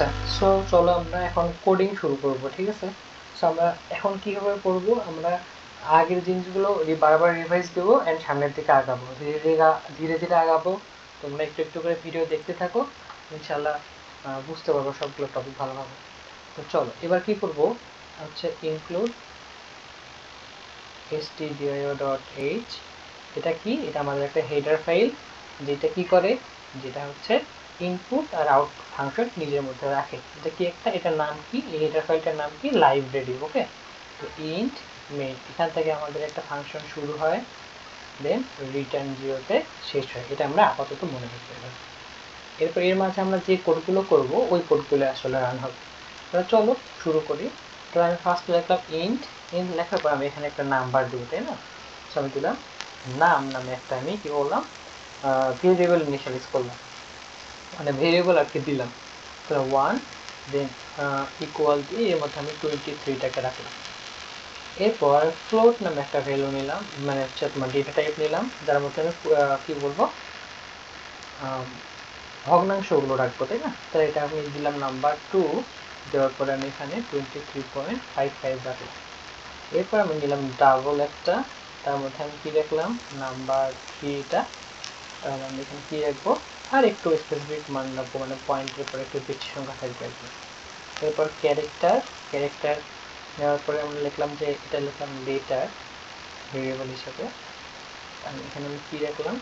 আচ্ছা, সো চলো আমরা এখন কোডিং শুরু করব, ঠিক আছে? সো আমরা এখন কীভাবে করব, আমরা আগের জিনিসগুলো বারবার রিভাইজ দেবো অ্যান্ড সামনের দিকে আগাবো, ধীরে ধীরে ধীরে ধীরে আগাবো। তোমরা একটু একটু করে ভিডিও দেখতে থাকো, ইনশাল্লাহ বুঝতে পারবো সবগুলো টপিক ভালোভাবে। তো চলো এবার কি করব হচ্ছে ইনক্লুড stdio.h। এটা কি? এটা আমাদের একটা হেডার ফাইল, যেটা কি করে, যেটা হচ্ছে ইনপুট আর আউটপুট ফাংশন নিজের মধ্যে রাখে। এটা কি একটা, এটার নাম কি, এই হেডার ফাইলটার নাম কি? লাইব্রেরি। ওকে, তো ইন্ট মেইন, এখান থেকে আমাদের একটা ফাংশন শুরু হয়, দেন রিটার্ন জিরোতে শেষ হয়। এটা আমরা আপাতত মনে রাখতে পারি। এরপর এর মাঝে আমরা যে কোডগুলো করব ওই কোডগুলো আসলে রান হবে। তাহলে চলো শুরু করি। তো আমি ফার্স্ট লিখলাম ইন্ট। ইন্ট লেখার পর আমি এখানে একটা নাম্বার দেবো, তাই না? সো আমি দিলাম নাম নামে একটা, আমি কি বললাম, ভেরিয়েবল ইনিশিয়ালাইজ করলাম, মানে ভেরিয়েবল আর কি দিলাম। তো 1 দেন ইকুয়াল দিয়ে এর মধ্যে আমি 23টাকে রাখলাম। এরপর ফ্লোট নামে একটা ভ্যালু নিলাম, মানে হচ্ছে তোমার ডেটা টাইপ নিলাম, যার মধ্যে আমি কি বলবো, ভগ্নাংশগুলো রাখবো, তাই না? তাই এটা আমি দিলাম নাম্বার 2, দেওয়ার পরে আমি এখানে 23.55 রাখলাম। এরপর আমি নিলাম ডাবল একটা, তার মধ্যে আমি কি রাখলাম, নাম্বার 3টা, তাহলে আমি এখানে কি রাখবো, আর একটু স্পেসিফিক মান রাখবো, মানে পয়েন্টের পরে একটু বেশি সংখ্যা থাকবে আর কি। এরপর ক্যারেক্টার, ক্যারেক্টার নেওয়ার পরে আমরা লিখলাম যে এটা লিখলাম লেটার ভেরিয়েবল হিসাবে, আমি এখানে আমি কি রাখলাম,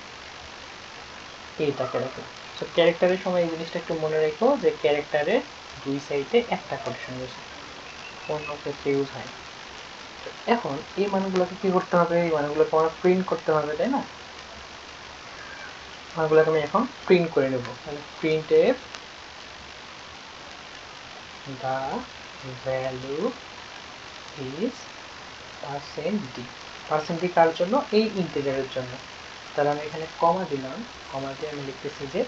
এইটাকে রাখলাম। সো ক্যারেক্টারের সময় এই জিনিসটা একটু মনে রেখো যে ক্যারেক্টারের দুই সাইডে একটা কোটেশন রয়েছে, অন্য ক্ষেত্রে ইউজ হয়। এখন এই মানগুলোকে কি করতে হবে, এই মানগুলোকে আমরা প্রিন্ট করতে হবে, তাই না? মানগুলোকে আমি এখন প্রিন্ট করে নেব। তাহলে print F the value is %d। %d কার জন্য? এই ইন্টিজারের জন্য। তাহলে আমি এখানে কমা দিলাম, কমা দিয়ে আমি লিখতেছি যে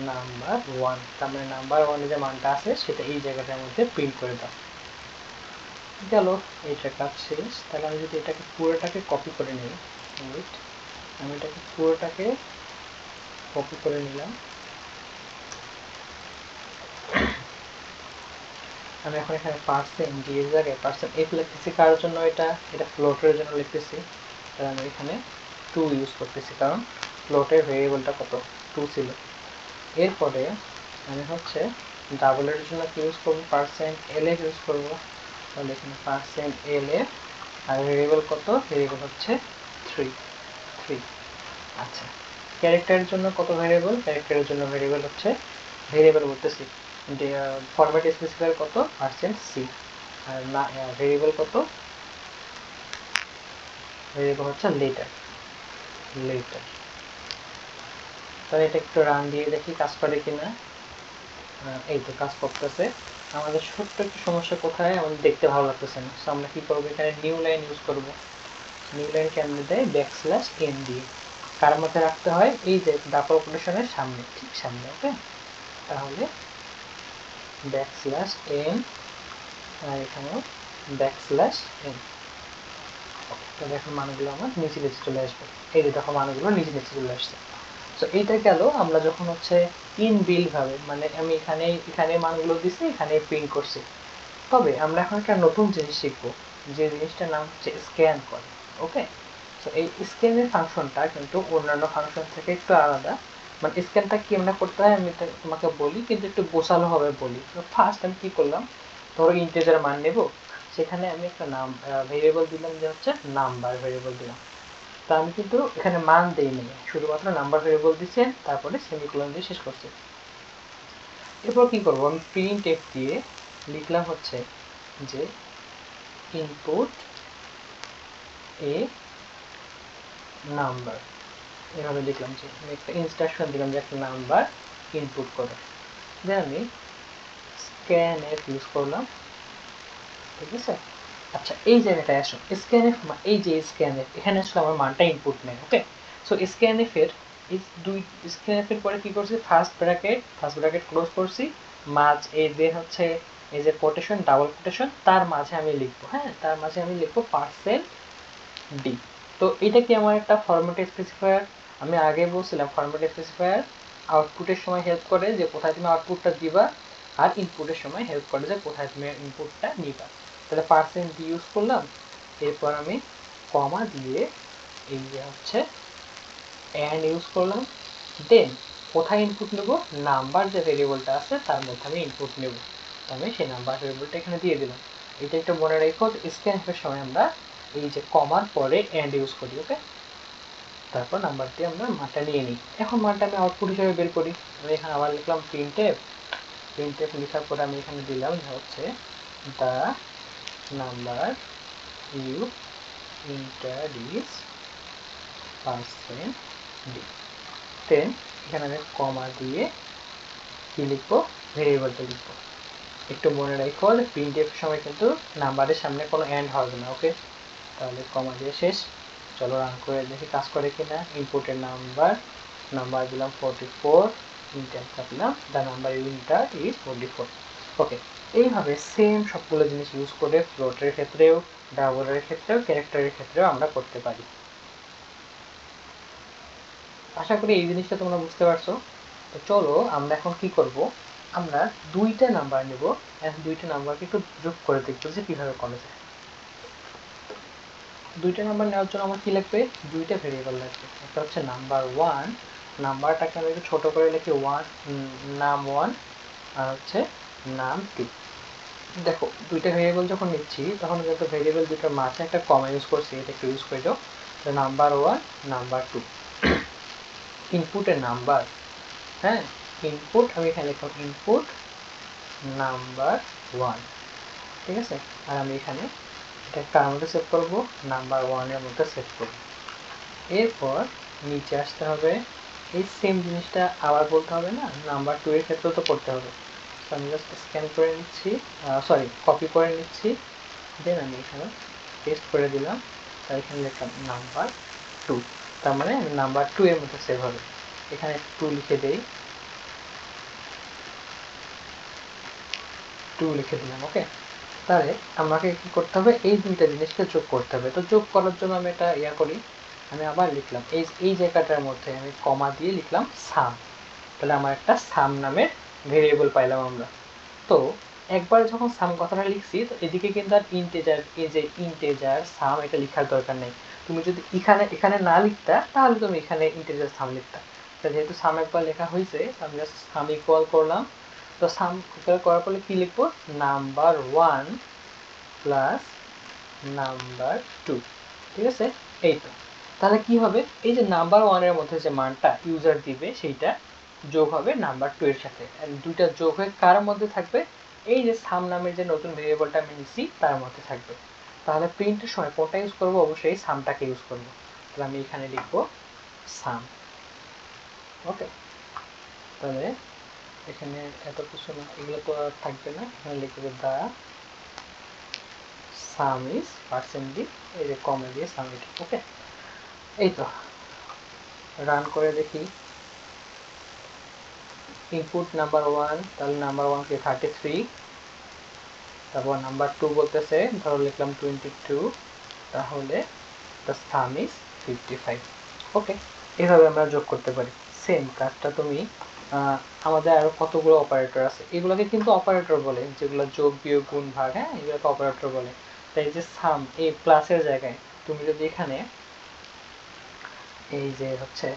নাম্বার 1, তার মানে নাম্বার 1 যে মানটা আছে সেটা এই জায়গাটার মধ্যে প্রিন্ট করে দাও। গেল, এইটার কাজ শেষ। তাহলে আমি যদি এটাকে পুরোটাকে কপি করে নিই, ওয়েট, আমি এটাকে পুরোটাকে কপি করে নিলাম। আমি এখন এখানে %d এর জায়গায় %f লিখতেছি, কার জন্য? এটা ফ্লোটের জন্য লিখতেছি। তাহলে আমি এখানে 2 ইউজ করতেছি, কারণ ফ্লোটের ভেরিয়েবলটা কত, 2 ছিল। এরপরে আমি হচ্ছে ডাবলের জন্য কি ইউজ করবো, %lf ইউজ করবো। তাহলে এখানে %lf, আর ভেরিয়েবল কত, ভেরিয়েবল হচ্ছে 3। আচ্ছা, ক্যারেক্টারের জন্য কত ভেরিয়েবল, ক্যারেক্টারের জন্য ভেরিয়েবল হচ্ছে, ভেরিয়েবল বলতেছি, ফরম্যাট স্পেসিফায়ার কত, %c, আর না ভেরিয়েবল কত, ভেরিয়েবল হচ্ছে লেটার। লেটার, তাহলে এটা একটু রান দিয়ে দেখি কাজ করে কিনা। এই তো কাজ করতেছে। আমাদের ছোট্ট একটু সমস্যা কোথায়, আমাদের দেখতে ভালো লাগতেছে না। সো আমরা কি করবো, এখানে নিউ লাইন ইউজ করব। নিউ লাইন কেমনে দেয়, \n দিয়ে। কার মধ্যে রাখতে হয়, এই যে ডাবল কোটেশনের সামনে, ঠিক সামনে। ওকে, তাহলে \n, আর এখানেও \n। তাহলে এখন মানগুলো আমার নিচে নিচে চলে আসবে। এই যে দেখো মানগুলো নিচে নিচে চলে আসছে। তো এইটা গেল আমরা যখন হচ্ছে ইনবিল্ড ভাবে, মানে আমি এখানে মানগুলো দিছি, এখানে প্রিন্ট করছি। তবে আমরা এখন একটা নতুন জিনিস শিখবো, যে জিনিসটার নাম হচ্ছে স্ক্যান করে। ওকে, তো এই স্ক্যানের ফাংশনটা কিন্তু অন্যান্য ফাংশন থেকে একটু আলাদা। মানে স্ক্যানটা কি আমরা করতে হয় আমি তোমাকে বলি, কিন্তু একটু গোছালোভাবে বলি। তো ফার্স্ট আমি কি করলাম, ধরো ইন্টিজার মান নেব, সেখানে আমি একটা নাম ভেরিয়েবল দিলাম, যে হচ্ছে নাম্বার ভেরিয়েবল দিলাম। তা আমি কিন্তু এখানে মান দেইনি, শুধুমাত্র নাম্বার ভেরিয়েবল দিচ্ছেন, তারপরে সেমিকোলন দিয়ে শেষ করছি। এরপর কি করব, আমি প্রিন্ট এফ দিয়ে লিখলাম হচ্ছে যে ইনপুট এ নাম্বার, এভাবে লিখলাম যে আমি একটা ইনস্ট্রাকশন দিলাম যে একটা নাম্বার ইনপুট করো। দেন আমি স্ক্যান এফ ইউজ করলাম, ঠিক আছে? আচ্ছা, এই জায়গাটায় আসো, স্ক্যান এফ, এই যে স্ক্যান এফ, এখানে আসলে আমার মানটা ইনপুট নেয়। ওকে, সো স্ক্যান এফ এর স্ক্যান এফ এর পরে কি করছি, ফার্স্ট ব্র্যাকেট ক্লোজ করছি, মাঝ এই যে হচ্ছে এই যে কোটেশন, ডাবল কোটেশন, তার মাঝে আমি লিখবো, হ্যাঁ, তার মাঝে আমি লিখবো %d। তো এটা কি আমার একটা ফরম্যাট স্পেসিফায়ার, আমি আগে বলছিলাম ফরম্যাট স্পেসিফায়ার আউটপুটের সময় হেল্প করে, যে কোথায় তুমি আউটপুটটা দিবা আর ইনপুটের সময় হেল্প করে যে কোথায় তুমি ইনপুটটা নিবা। তাহলে পার্সেন্ট ডি ইউজ করলাম, এরপর আমি কমা দিয়ে এই যে হচ্ছে অ্যান্ড ইউজ করলাম, দেন কোথায় ইনপুট নেব, নাম্বার যে ভেরিয়েবলটা আছে তার মধ্যে আমি ইনপুট নেব, তো আমি সেই নাম্বার ভেরিয়েবলটা এখানে দিয়ে দিলাম। এটা একটা মনে রেখো, স্ক্যানফের সময় আমরা এই যে কমার পরে অ্যান্ড ইউজ করি, ওকে। তারপর নাম্বার দিয়ে আমরা মানটা নিয়ে নিই। এখন মানটা আমি আউটপুট হিসেবে বের করি। আমি এখানে আবার লিখলাম প্রিন্টএফ, প্রিন্টএফ লেখার পরে আমি এখানে দিলাম হচ্ছে the number you entered is percent D. Then এখানে আমি কমা দিয়ে কি লিখবো, ভেরিয়েবলটা লিখবো। একটু মনে রাখো প্রিন্টএফ সময় কিন্তু নাম্বারের সামনে কোনো এন্ড হবে না, ওকে। তাহলে কমা দিয়ে শেষ। চলো রান করে দেখি কাজ করে কিনা। ইনপুটের নাম্বার দিলাম 44, ইন্টার চাপলাম, the number enter is 44, okay. এইভাবে সেম সবগুলো জিনিস ইউজ করে ফ্লোটের ক্ষেত্রেও, ডাবলের ক্ষেত্রেও, ক্যারেক্টারের ক্ষেত্রেও আমরা করতে পারি। আশা করি এই জিনিসটা তোমরা বুঝতে পারছো। তো চলো আমরা এখন কি করব, আমরা দুইটা নাম্বার নেব, দুইটা নাম্বারকে একটু যোগ করে দেখবো যে কিভাবে করা যায়। দুইটা নাম্বার নেওয়ার জন্য আমার কি লাগবে, দুইটা ভেরিয়েবল লাগবে। একটা হচ্ছে নাম্বার ওয়ান, নাম্বারটাকে আমি একটু ছোট করে লিখি ওয়ান, নাম ওয়ান, আর হচ্ছে নাম টু। দেখো দুইটা ভেরিয়েবল যখন নিচ্ছি তখন কিন্তু ভেরিয়েবল দুটোর মাঝে একটা কমা ইউজ করছি, এটা একটু ইউজ করে দাও। নাম্বার ওয়ান, নাম্বার টু, ইনপুটের নাম্বার, হ্যাঁ, ইনপুট আমি এখানে লিখলাম ইনপুট নাম্বার ওয়ান, ঠিক আছে। আর আমি এখানে এটা কার মধ্যে সেভ করবো, নাম্বার ওয়ানের মধ্যে সেভ করবো। এরপর নিচে আসতে হবে, এই সেম জিনিসটা আবার বলতে হবে না, নাম্বার টু এর ক্ষেত্রেও তো করতে হবে। তো আমি জাস্ট স্ক্যান করে নিচ্ছি, সরি কপি করে নিচ্ছি, দেন আমি এখানে পেস্ট করে দিলাম। তার এখানে লিখলাম নাম্বার টু, তার মানে নাম্বার টু এর মধ্যে সেভ হবে। এখানে টু লিখে দেই, টু লিখে দিলাম, ওকে। তাহলে আমাকে কি করতে হবে, এই দুইটা জিনিসকে যোগ করতে হবে। তো যোগ করার জন্য আমি এটা করি, আমি আবার লিখলাম এই জায়গাটার মধ্যে আমি কমা দিয়ে লিখলাম সাম। তাহলে আমার একটা সাম নামের ভেরিয়েবল পাইলাম আমরা। তো একবার যখন সাম কথাটা লিখছি, তো এদিকে কিন্তু আর ইন্টেজার, এই যে ইন্টেজার সাম এটা লিখার দরকার নেই। তুমি যদি এখানে না লিখতা তাহলে তুমি এখানে ইন্টেজার সাম লিখতা। যেহেতু সাম একবার লেখা হয়েছে, আমি জাস্ট সাম ইকুয়াল করলাম। তো সাম ইকুয়াল করার পরে কি লিখবো, number one plus number two, ঠিক আছে। এই তো তাহলে কি হবে, এই যে নাম্বার ওয়ানের মধ্যে যে মানটা ইউজার দিবে সেইটা যোগ হবে নাম্বার টু এর সাথে, দুইটা যোগ হয়ে কার মধ্যে থাকবে, এই যে সাম নামের যে নতুন ভেরিয়েবলটা আমি নিছি তার মধ্যে থাকবে। তাহলে প্রিন্টের সময় কোনটা ইউজ করবো, অবশ্যই সামটাকে ইউজ করবো। তাহলে আমি এখানে লিখবো সাম, ওকে। তাহলে এখানে এত কিছু না, এগুলো তো আর থাকবে না, এখানে লিখবো দা সাম ইজ পার্সেন্ট ডি, এই যে কমে দিয়ে সাম এটা, ওকে। এই তো রান করে দেখি। ইনপুট নাম্বার ওয়ান, তাহলে নাম্বার ওয়ানকে 33, তারপর নাম্বার টু বলতেছে ধরো লিখলাম 22, তাহলে দ্য সাম ইজ 55, ওকে। এভাবে আমরা যোগ করতে পারি। সেম কাজটা তুমি আমাদের আরো কতগুলো অপারেটর আছে, এগুলোকে কিন্তু অপারেটর বলে, যেগুলো যোগ বিয়োগ গুণ ভাগ, হ্যাঁ, এগুলোকে অপারেটর বলে। তাই যে সাম এই প্লাসের জায়গায় তুমি যদি এখানে এই যে হচ্ছে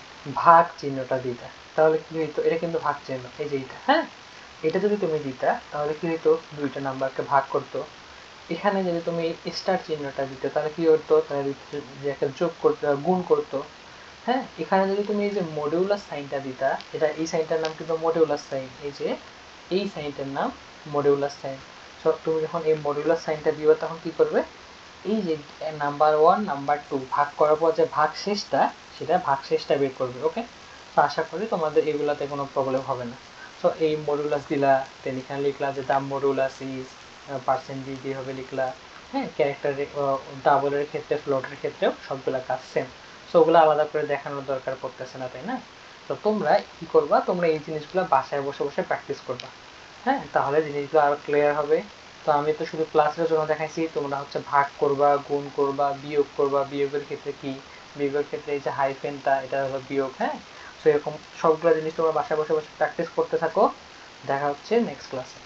ভাগ চিহ্নটা দিতা, তাহলে কি হইতো, এটা কিন্তু ভাগ চিহ্ন, এই যে এইটা, হ্যাঁ, এটা যদি তুমি দিতা তাহলে কি হইতো, দুইটা নাম্বারকে ভাগ করতো। এখানে যদি তুমি স্টার চিহ্নটা দিতে তাহলে কি হতো, তাহলে যে একটা যোগ করতো, গুণ করতো, হ্যাঁ। এখানে যদি তুমি এই যে মডিউলাস সাইনটা দিতা, এটা এই সাইনটার নাম কিন্তু মডিউলাস সাইন, এই যে এই সাইনটার নাম মডিউলাস সাইন। সো তুমি যখন এই মডিউলাস সাইনটা দিবে তখন কি করবে, এই যে নাম্বার ওয়ান নাম্বার টু ভাগ করার পর যে ভাগ শেষটা, সেটা ভাগ শেষটা বের করবে, ওকে। তো আশা করি তোমাদের এগুলাতে কোনো প্রবলেম হবে না। তো এই মডুলাস দিলা, দেন এখানে লিখলা যে দাম মডুলাস ইজ পার্সেন্ট দিয়ে হবে লিখলা, হ্যাঁ। ক্যারেক্টার ডাবলের ক্ষেত্রে ফ্লোটের ক্ষেত্রেও সবগুলা কাজ সেম। সো ওগুলো আলাদা করে দেখানোর দরকার পড়তেছে না, তাই না। তো তোমরা কি করবা, তোমরা এই জিনিসগুলো বাসায় বসে বসে প্র্যাকটিস করবা, হ্যাঁ, তাহলে জিনিসগুলো আরো ক্লিয়ার হবে। তো আমি তো শুধু প্লাসের জন্য দেখাইছি, তোমরা হচ্ছে ভাগ করবা, গুণ করবা, বিয়োগ করবা, বিয়োগের ক্ষেত্রে কি, বিয়োগের ক্ষেত্রে এই যে হাইফেনটা এটা হলো বিয়োগ, হ্যাঁ। তো এরকম সবগুলো জিনিস তোমরা বাসায় বসে বসে প্র্যাকটিস করতে থাকো। দেখা হচ্ছে নেক্সট ক্লাসে।